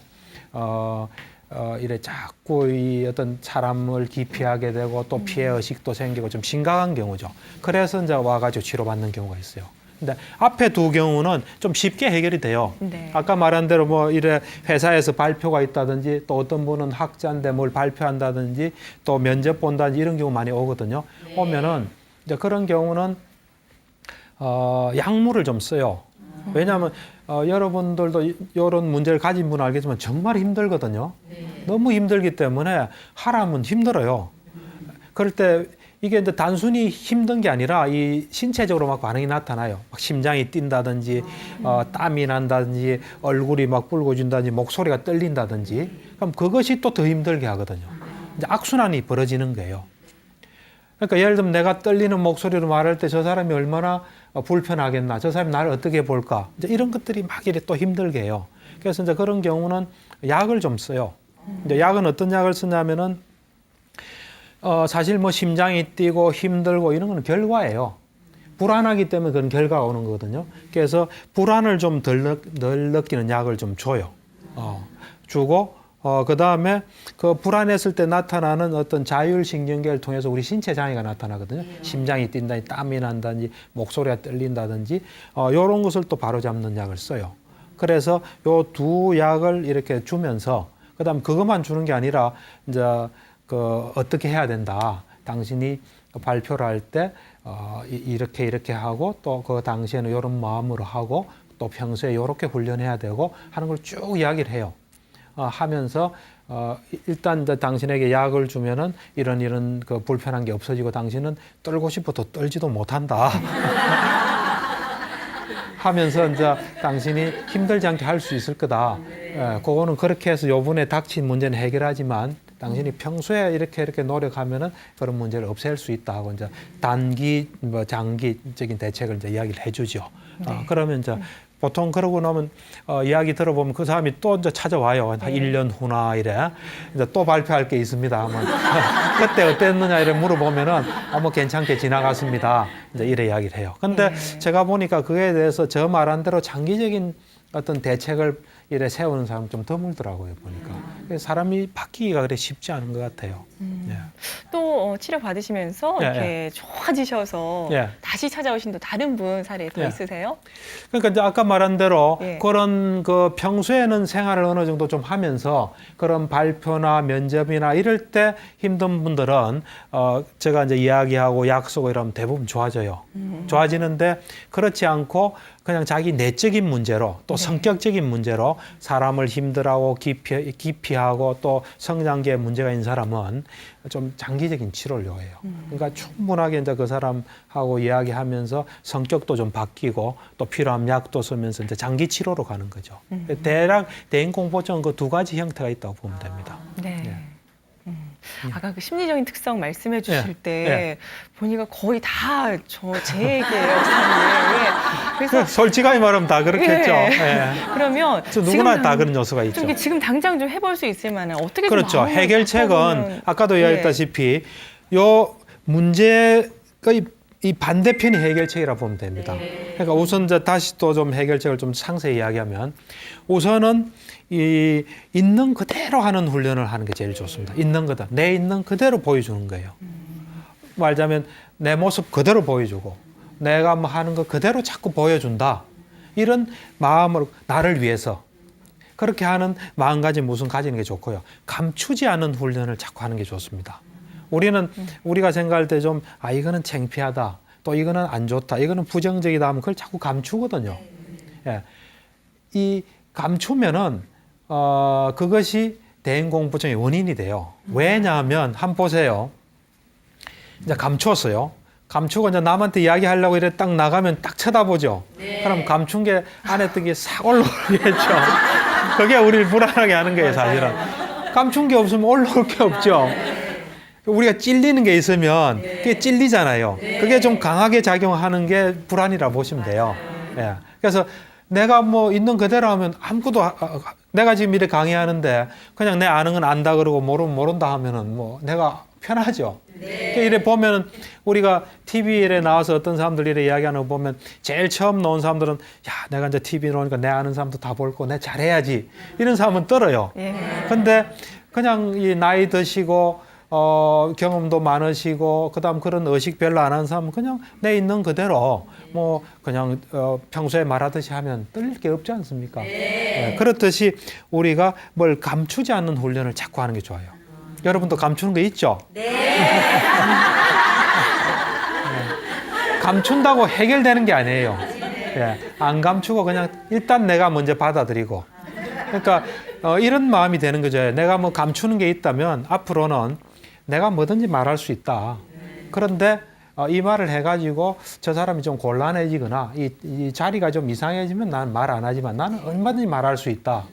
이래 자꾸 이 어떤 사람을 기피하게 되고 또 피해 의식도 생기고 좀 심각한 경우죠. 그래서 이제 와가지고 치료받는 경우가 있어요. 근데 앞에 두 경우는 좀 쉽게 해결이 돼요. 네. 아까 말한 대로 뭐 이래 회사에서 발표가 있다든지 또 어떤 분은 학자인데 뭘 발표한다든지 또 면접 본다든지 이런 경우 많이 오거든요. 오면은 이제 그런 경우는 약물을 좀 써요. 왜냐하면 여러분들도 이런 문제를 가진 분은 알겠지만 정말 힘들거든요. 너무 힘들기 때문에 하라면 힘들어요. 그럴 때 이게 이제 단순히 힘든 게 아니라 이 신체적으로 막 반응이 나타나요. 막 심장이 뛴다든지, 땀이 난다든지, 얼굴이 막 붉어진다든지, 목소리가 떨린다든지. 그럼 그것이 또 더 힘들게 하거든요. 이제 악순환이 벌어지는 거예요. 그러니까 예를 들면 내가 떨리는 목소리로 말할 때 저 사람이 얼마나 불편하겠나, 저 사람이 나를 어떻게 볼까, 이제 이런 것들이 막 이래 또 힘들게 해요. 그래서 이제 그런 경우는 약을 좀 써요. 이제 약은 어떤 약을 쓰냐면은 사실 뭐 심장이 뛰고 힘들고 이런 거는 결과예요. 불안하기 때문에 그런 결과가 오는 거거든요. 그래서 불안을 좀 덜 느끼는 약을 좀 줘요. 주고 그다음에 그 불안했을 때 나타나는 어떤 자율신경계를 통해서 우리 신체 장애가 나타나거든요. 심장이 뛴다든지 땀이 난다든지 목소리가 떨린다든지 이런 것을 또 바로잡는 약을 써요. 그래서 요 두 약을 이렇게 주면서 그다음 그것만 주는 게 아니라 이제 그 어떻게 해야 된다. 당신이 발표를 할 때 이렇게 하고 또 그 당시에는 이런 마음으로 하고 또 평소에 이렇게 훈련해야 되고 하는 걸 쭉 이야기를 해요. 하면서 일단 이제 당신에게 약을 주면은 이런 그 불편한 게 없어지고 당신은 떨고 싶어도 떨지도 못한다. 하면서 이제 당신이 힘들지 않게 할 수 있을 거다. 그거는 그렇게 해서 요번에 닥친 문제는 해결하지만 당신이 평소에 이렇게 노력하면은 그런 문제를 없앨 수 있다 하고 이제 단기, 장기적인 대책을 이제 이야기를 해주죠. 그러면 이제 보통 그러고 나면 이야기 들어보면 그 사람이 또 이제 찾아와요. 한 1년 후나 이래. 이제 또 발표할 게 있습니다. 하면 그때 어땠느냐 이래 물어보면은 뭐 괜찮게 지나갔습니다. 이제 이래 이야기를 해요. 근데 제가 보니까 그에 대해서 저 말한 대로 장기적인 어떤 대책을 이래 세우는 사람 좀 드물더라고요, 보니까. 그래서 사람이 바뀌기가 그래 쉽지 않은 것 같아요. 예. 또 치료 받으시면서 예, 이렇게 좋아지셔서 예. 다시 찾아오신 또 다른 분 사례 더 예. 있으세요? 그러니까 이제 아까 말한 대로 예. 그런 그 평소에는 생활을 어느 정도 좀 하면서 그런 발표나 면접이나 이럴 때 힘든 분들은 제가 이제 이야기하고 약속을 이러면 대부분 좋아져요. 좋아지는데 그렇지 않고 그냥 자기 내적인 문제로 또 성격적인 문제로 사람을 힘들어하고 기피하고 또 성장기에 문제가 있는 사람은 좀 장기적인 치료를 요해요. 그러니까 충분하게 이제 그 사람하고 이야기하면서 성격도 좀 바뀌고 또 필요한 약도 쓰면서 이제 장기 치료로 가는 거죠. 대략 대인공포증은 그 두 가지 형태가 있다고 보면 됩니다. 네. 예. 아까 그 심리적인 특성 말씀해 주실 예. 때 보니까 거의 다 제 얘기예요, 사실. 그래서 솔직하게 말하면 다 그렇겠죠. 예. 예. 그러면 누구나 다 그런 요소가 있죠. 좀 지금 당장 좀 해볼 수 있을 만한 어떻게 좀 그렇죠. 마음을 해결책은 바꿔보면- 아까도 예. 이야기했다시피 요 문제의 이 반대편이 해결책이라고 보면 됩니다. 그러니까 우선 이제 다시 또 좀 해결책을 좀 상세히 이야기하면 우선은 이 있는 그대로 하는 훈련을 하는 게 제일 좋습니다. 있는 거다. 내 있는 그대로 보여주는 거예요. 말하자면 내 모습 그대로 보여주고 내가 뭐 하는 거 그대로 자꾸 보여준다. 이런 마음으로 나를 위해서 그렇게 하는 마음가짐 무슨 가지는 게 좋고요. 감추지 않은 훈련을 자꾸 하는 게 좋습니다. 우리가 생각할 때 좀 이거는 창피하다. 또 이거는 안 좋다. 이거는 부정적이다 하면 그걸 자꾸 감추거든요. 예. 이 감추면은 그것이 대인공포증의 원인이 돼요. 왜냐하면 한번 보세요. 이제 감추었어요. 감추고 이제 남한테 이야기하려고 이래 딱 나가면 딱 쳐다보죠. 그럼 감춘 게 안에 뜬 게 싹 올라오겠죠. 그게 우리를 불안하게 하는 거예요, 사실은. 감춘 게 없으면 올라올 게 없죠. 우리가 찔리는 게 있으면 그게 찔리잖아요. 그게 좀 강하게 작용하는 게 불안이라고 보시면 돼요. 예. 그래서 내가 뭐 있는 그대로 하면 아무것도 내가 지금 이렇게 강의하는데 그냥 내 아는 건 안다 그러고 모르면 모른다 하면은 뭐 내가 편하죠. 이래 보면은 우리가 TV에 나와서 어떤 사람들 이래 이야기하는 거 보면 제일 처음 나온 사람들은 야 내가 이제 TV 나오니까 내 아는 사람도 다 볼 거 내 잘해야지 이런 사람은 떨어요. 근데 그냥 이 나이 드시고 경험도 많으시고 그다음 그런 의식 별로 안 하는 사람은 그냥 내 있는 그대로 뭐 그냥 평소에 말하듯이 하면 떨릴 게 없지 않습니까? 네, 그렇듯이 우리가 뭘 감추지 않는 훈련을 자꾸 하는 게 좋아요. 여러분도 감추는 거 있죠? 네. 감춘다고 해결되는 게 아니에요. 예, 안 감추고 그냥 일단 내가 먼저 받아들이고 그러니까 이런 마음이 되는 거죠. 내가 뭐 감추는 게 있다면 앞으로는 내가 뭐든지 말할 수 있다. 그런데 이 말을 해가지고 저 사람이 좀 곤란해지거나 이 자리가 좀 이상해지면 나는 말 안 하지만 나는 얼마든지 말할 수 있다.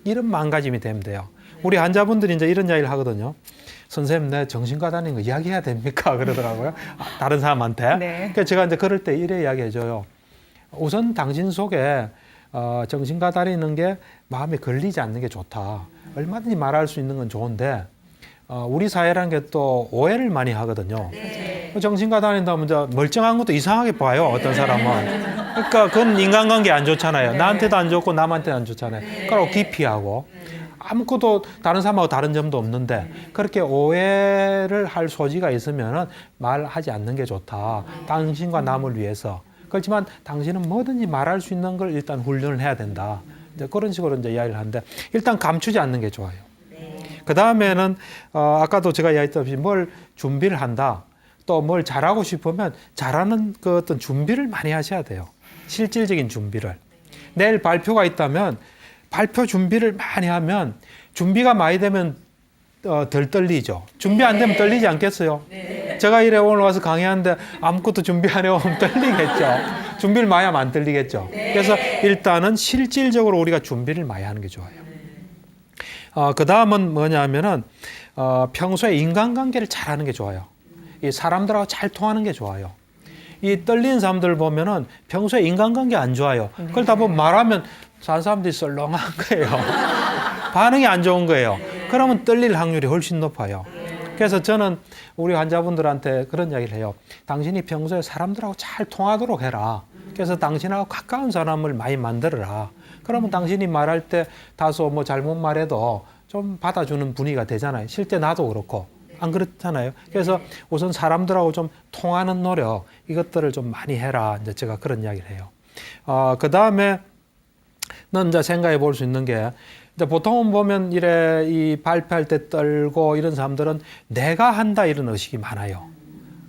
이런 마음가짐이 되면 돼요. 우리 환자분들이 이제 이런 이야기를 하거든요. 선생님, 내 정신과 다니는 거 이야기해야 됩니까? 그러더라고요. 다른 사람한테. 네. 그래서 제가 이제 그럴 때 이래 이야기해줘요. 우선 당신 속에 정신과 다니는 게 마음에 걸리지 않는 게 좋다. 얼마든지 말할 수 있는 건 좋은데 우리 사회라는 게 또 오해를 많이 하거든요. 정신과 다닌다면 이제 멀쩡한 것도 이상하게 봐요. 어떤 사람은. 그러니까 그건 인간관계 안 좋잖아요. 나한테도 안 좋고 남한테도 안 좋잖아요. 그러고 기피하고 아무것도 다른 사람하고 다른 점도 없는데 그렇게 오해를 할 소지가 있으면은 말하지 않는 게 좋다. 당신과 남을 위해서. 그렇지만 당신은 뭐든지 말할 수 있는 걸 일단 훈련을 해야 된다. 이제 그런 식으로 이제 이야기를 하는데 일단 감추지 않는 게 좋아요. 그 다음에는 아까도 제가 이야기했듯이 뭘 준비를 한다. 또 뭘 잘하고 싶으면 잘하는 그 어떤 준비를 많이 하셔야 돼요. 실질적인 준비를. 내일 발표가 있다면 발표 준비를 많이 하면 준비가 많이 되면 덜 떨리죠. 준비 안 되면 떨리지 않겠어요? 제가 이래 오늘 와서 강의하는데 아무것도 준비 안 해오면 떨리겠죠. 준비를 많이 하면 안 떨리겠죠. 그래서 일단은 실질적으로 우리가 준비를 많이 하는 게 좋아요. 그 다음은 뭐냐면은 평소에 인간관계를 잘하는 게 좋아요. 이 사람들하고 잘 통하는 게 좋아요. 이 떨리는 사람들 보면은 평소에 인간관계 안 좋아요. 그러다 보면 말하면 다른 사람들이 썰렁한 거예요. 반응이 안 좋은 거예요. 그러면 떨릴 확률이 훨씬 높아요. 그래서 저는 우리 환자분들한테 그런 이야기를 해요. 당신이 평소에 사람들하고 잘 통하도록 해라. 그래서 당신하고 가까운 사람을 많이 만들어라. 그러면 당신이 말할 때 다소 뭐 잘못 말해도 좀 받아주는 분위기가 되잖아요. 실제 나도 그렇고. 안 그렇잖아요. 그래서 우선 사람들하고 좀 통하는 노력, 이것들을 좀 많이 해라. 이제 제가 그런 이야기를 해요. 그 다음에 는 이제 생각해 볼 수 있는 게, 이제 보통은 보면 이래 이 발표할 때 떨고 이런 사람들은 내가 한다 이런 의식이 많아요.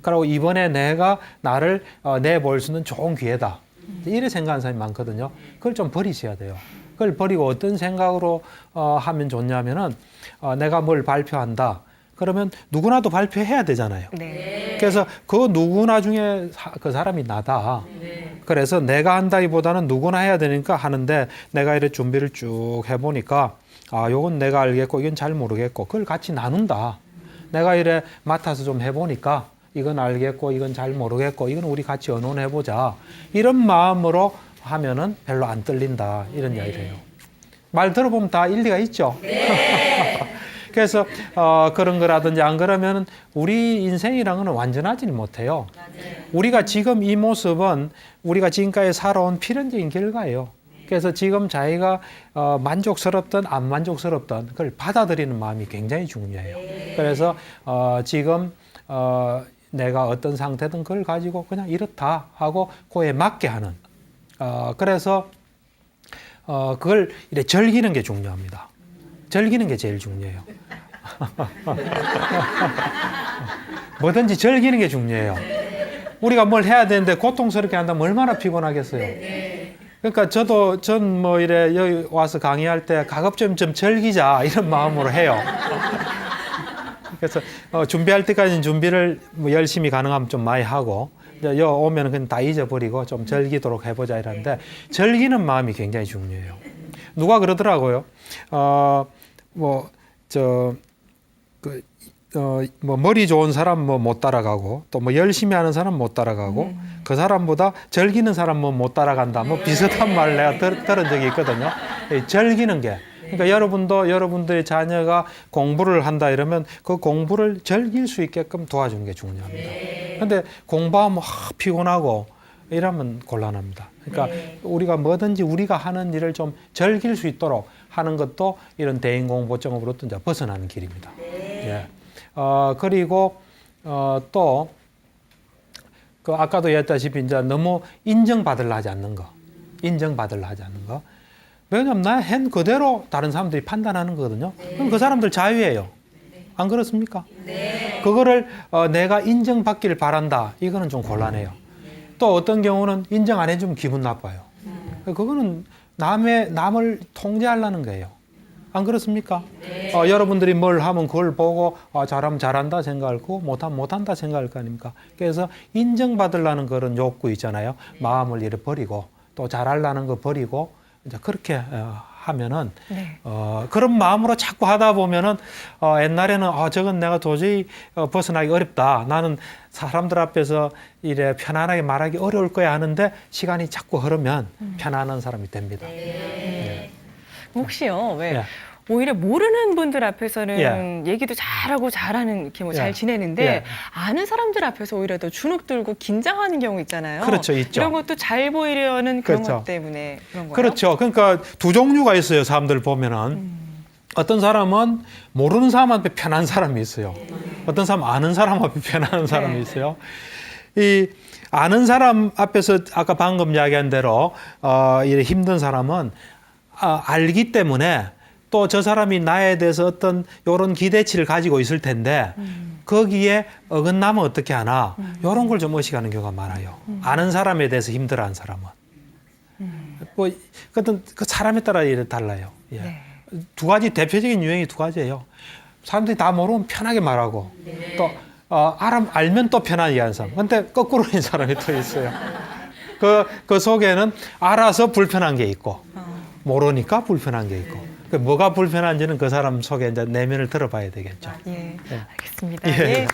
그리고 이번에 내가 나를 내볼 수 있는 좋은 기회다. 이래 생각하는 사람이 많거든요. 그걸 좀 버리셔야 돼요. 그걸 버리고 어떤 생각으로 하면 좋냐면은 내가 뭘 발표한다. 그러면 누구나도 발표해야 되잖아요. 네. 그래서 그 누구나 중에 그 사람이 나다. 네. 그래서 내가 한다기보다는 누구나 해야 되니까 하는데 내가 이렇게 준비를 쭉 해보니까 요건 내가 알겠고 이건 잘 모르겠고 그걸 같이 나눈다. 내가 이래 맡아서 좀 해보니까 이건 알겠고 이건 잘 모르겠고 이건 우리 같이 의논해보자. 이런 마음으로 하면은 별로 안 떨린다. 이런 이야기를 해요. 말 들어보면 다 일리가 있죠. 네. 그래서 그런 거라든지 안 그러면 우리 인생이란 건 완전하지는 못해요. 맞아요. 우리가 지금 이 모습은 우리가 지금까지 살아온 필연적인 결과예요. 그래서 지금 자기가 만족스럽든 안 만족스럽든 그걸 받아들이는 마음이 굉장히 중요해요. 그래서 지금 내가 어떤 상태든 그걸 가지고 그냥 이렇다 하고 그에 맞게 하는. 그래서 그걸 이렇게 즐기는 게 중요합니다. 즐기는 게 제일 중요해요. 뭐든지 즐기는 게 중요해요. 우리가 뭘 해야 되는데 고통스럽게 한다면 얼마나 피곤하겠어요. 그러니까 전 뭐 이래 여기 와서 강의할 때 가급적 좀 즐기자 이런 마음으로 해요. 그래서 준비할 때까지는 준비를 뭐 열심히 가능하면 좀 많이 하고 이제 여 오면 그냥 다 잊어버리고 좀 즐기도록 해보자 이러는데 즐기는 마음이 굉장히 중요해요. 누가 그러더라고요. 뭐 머리 좋은 사람 뭐 못 따라가고 또 뭐 열심히 하는 사람 못 따라가고 그 사람보다 즐기는 사람 뭐 못 따라간다. 뭐 비슷한 말을 내가 들은 적이 있거든요. 즐기는 게. 그러니까 여러분도 여러분들의 자녀가 공부를 한다 이러면 그 공부를 즐길 수 있게끔 도와주는 게 중요합니다. 근데 공부하면 피곤하고 이러면 곤란합니다. 그러니까 우리가 뭐든지 우리가 하는 일을 좀 즐길 수 있도록 하는 것도 이런 대인공포증으로부터 이제 벗어나는 길입니다. 예. 그리고 또 그 아까도 얘기했다시피 이제 너무 인정받으려 하지 않는 거, 인정받으려 하지 않는 거. 왜냐면 나 한 그대로 다른 사람들이 판단하는 거거든요. 그럼 그 사람들 자유예요. 안 그렇습니까? 네. 그거를 내가 인정받기를 바란다. 이거는 좀 곤란해요. 또 어떤 경우는 인정 안 해주면 기분 나빠요. 그거는 남을 통제하려는 거예요. 안 그렇습니까? 네. 여러분들이 뭘 하면 그걸 보고 잘하면 잘한다 생각하고 못하면 못한다 생각할 거 아닙니까? 그래서 인정받으려는 그런 욕구 있잖아요. 마음을 이렇게 버리고 또 잘하려는 거 버리고 이제 그렇게 하면은 그런 마음으로 자꾸 하다 보면은 옛날에는 저건 내가 도저히 벗어나기 어렵다. 나는 사람들 앞에서 이래 편안하게 말하기 어려울 거야 하는데 시간이 자꾸 흐르면 편안한 사람이 됩니다. 네. 혹시요, 왜 오히려 모르는 분들 앞에서는 얘기도 잘하고 잘하는 이렇게 뭐 잘 지내는데 아는 사람들 앞에서 오히려 더 주눅 들고 긴장하는 경우 있잖아요. 그렇죠, 있죠. 이런 것도 잘 보이려는 그런 그렇죠. 것 때문에 그런 거예요. 그렇죠. 그러니까 두 종류가 있어요. 사람들 보면은 어떤 사람은 모르는 사람한테 편한 사람이 있어요. 어떤 사람은 아는 사람 앞에 편한 사람이 있어요. 이 아는 사람 앞에서 아까 방금 이야기한 대로 이래 힘든 사람은 알기 때문에 또 저 사람이 나에 대해서 어떤 이런 기대치를 가지고 있을 텐데 거기에 어긋나면 어떻게 하나 이런 걸 좀 의식하는 경우가 많아요. 아는 사람에 대해서 힘들어하는 사람은. 뭐 어떤 그 사람에 따라 이래 달라요. 예. 네. 두 가지 대표적인 유형이 두 가지예요. 사람들이 다 모르면 편하게 말하고 또 알면 또 편하게 하는 사람. 근데 거꾸로인 사람이 또 있어요. 그 속에는 알아서 불편한 게 있고 모르니까 불편한 게 있고. 뭐가 불편한지는 그 사람 속에 이제 내면을 들어봐야 되겠죠. 예, 예. 알겠습니다. 예. 예.